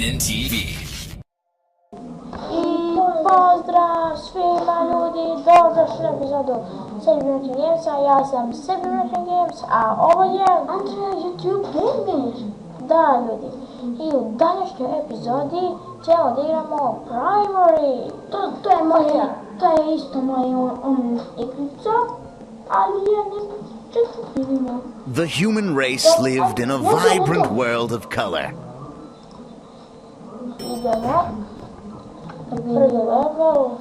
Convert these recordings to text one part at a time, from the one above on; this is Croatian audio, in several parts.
Spinnin' TV. I pozdrav svima ljudi, dobrodošli u epizodu Sebi Mračan Gamesa. Ja sam Sebi Mračan Games, a ovo je Andreja YouTube Gamer. Da ljudi, i u današnjoj epizodi ćemo da igramo Primary. To je isto moja igrica, ali ja ne čekam. The human race lived in a vibrant world of color. Idemo. Prvi level.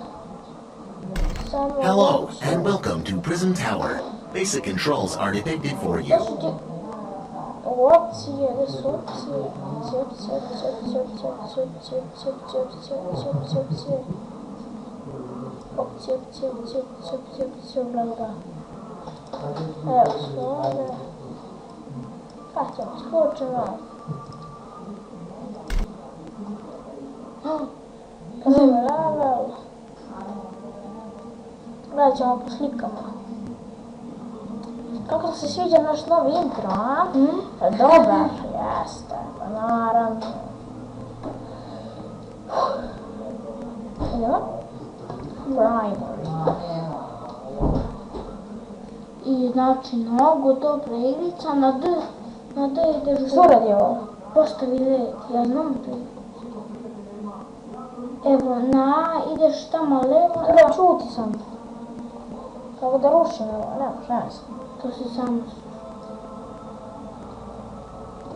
Hello, and welcome to Prison Tower. Basic controls are depicted for you. Opcije, gdje su opcije? Opcije, blaga. Evo su ovdje. Pa ćemo skočimo. Prvi level. Gledat ćemo po slikama. Kako se sviđa naš novi intro, a? Dobar, jeste, pa naravno. Idemo? Primary. I znači mnogo dobra igrica, na D ideš Što radi ovo? postavi led, ja znam to. Evo na A ideš tamo levo, Treba čuti sam. Kako da rušim ovo, nema šanse. to si samo.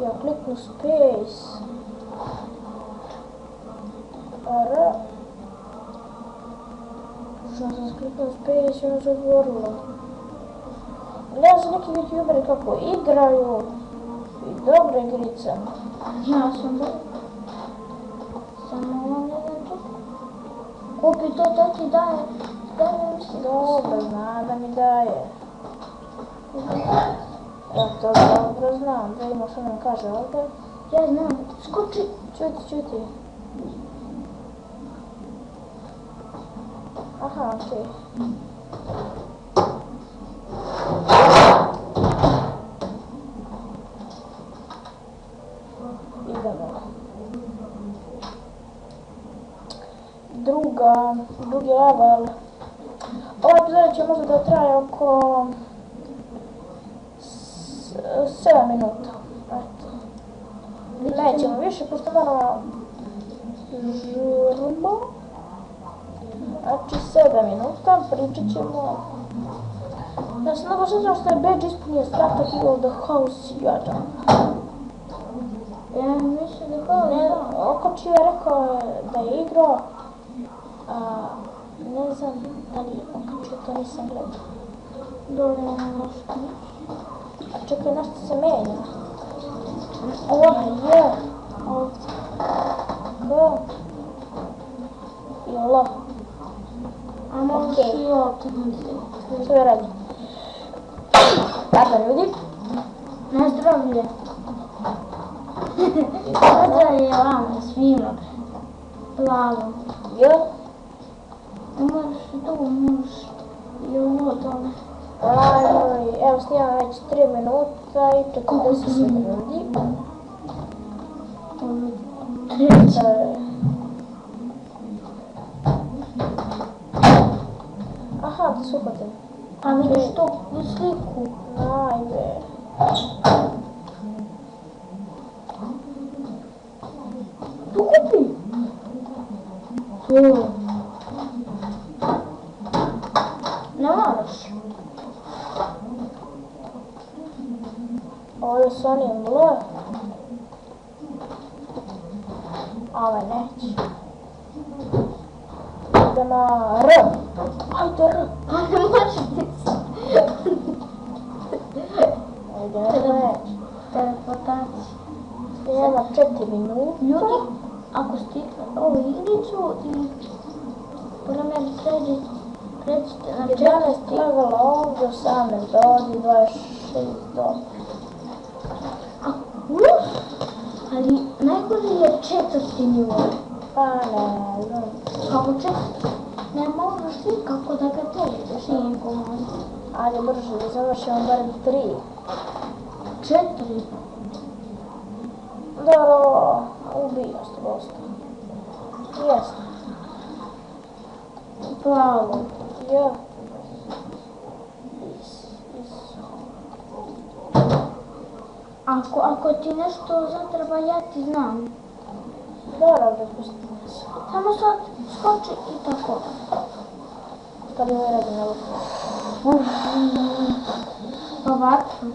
Ja kliknu space. R. Što sam kliknuo space i ono se otvorilo. Gledam se neki youtuberi kako igraju i dobre igrice. Ja sam da. Samo on ne to. Kupi to ti daje. Mislim. Dobro, zna da mi daje. Ja to dobro znam, da ima što nam kaže ovdje. Ja znam, skoči. Čuti. Aha, okej. Idemo. Drugi level. Ova epizoda će možda da traje oko 7 minuta. Nećemo više, pošto moramo žurbo. Znači 7 minuta, pričat ćemo. Ja sam baš znam što je badge ispunio strata Kill the House Jada. Ja mislim da kao da. Okočio je rekao da je igrao. Ne znam da li je okočio, to nisam gledao. Dole na nešto. A čekaj, nešto se menja. Ovdje je. Ovdje. G. I L. A možeš i ovdje. Sve radi. Pardon ljudi. Na zdravlje. Zdravlje vama svima. Plavo. G. Ne moraš i to, moraš i ovo tome. Primary. Evo snimam već 3 minuta i 40 sekundi. Aha, da su uhvatili. A vidiš to u sliku. Ajde. Tu kupi. Tu. Ne moraš. Ovdje su oni L. A ovaj neće. Idemo R. Ajde R. A ne možeš ti se. Ajde R. Teleportacija. Snimamo 4 minuta. Ljudi, ako stigne ovu igricu i prvo meni pređite na 11 level ovdje, 18 dodi, 26 dodi. Ali najgore je 4. nivo. Pa ne znam. Kako 4? Ne možeš nikako da ga težeš i pomoći. Ajde brže da završimo barem 3. 4. Dobro, ubio ste dosta. Jeste. Pravo. Ja. Ako ti nešto zatreba, ja ti znam. Dobro, da pustim se. Samo sad skoči i tako. Kad je radi na luku. Pa vatru.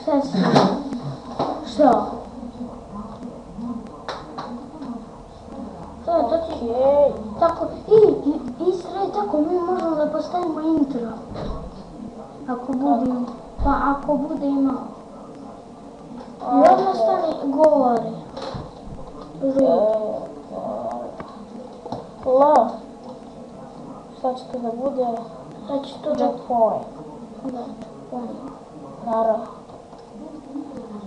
Šta si? Što? To ti... Okej. Tako, i sred tako mi možemo da postavimo intro. Ako bude imao. I odmah stani govori. L. Šta će to da bude? Sad će to da... Checkpoint. Da, on. Na R.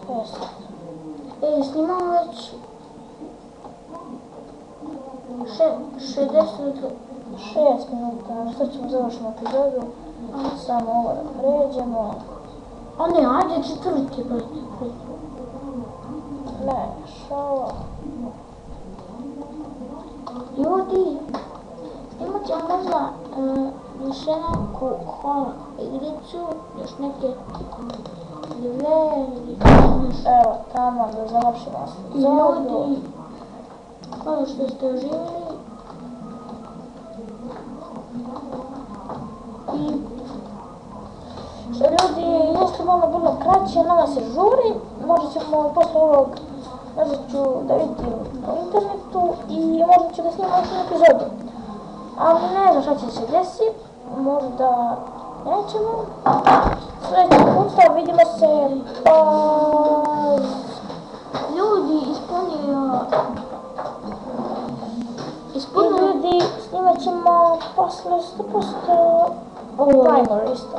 Jeste. Snimamo već 60... 6 minuta. Šta ćemo završiti epizodu? Samo ovo da pređemo. A ne, ajde četvrti, brate. Ne, šala. Ljudi, snimat ćemo možda još neku igricu, još neke dve ili nešto. Evo, tamo da završimo epizodu. Ljudi, hvala što ste uživali. I Što ljudi, jeste malo bilo kraće, nama se žuri, možda ćemo posle ovog, možda ću da vidim po internetu i možda ću da snimam još jednu epizodu. Ali ne znam šta će se desi, možda nećemo. Sljedeći puta vidimo se, ljudi, ljudi, snimat ćemo posle 100% ovo timer isto.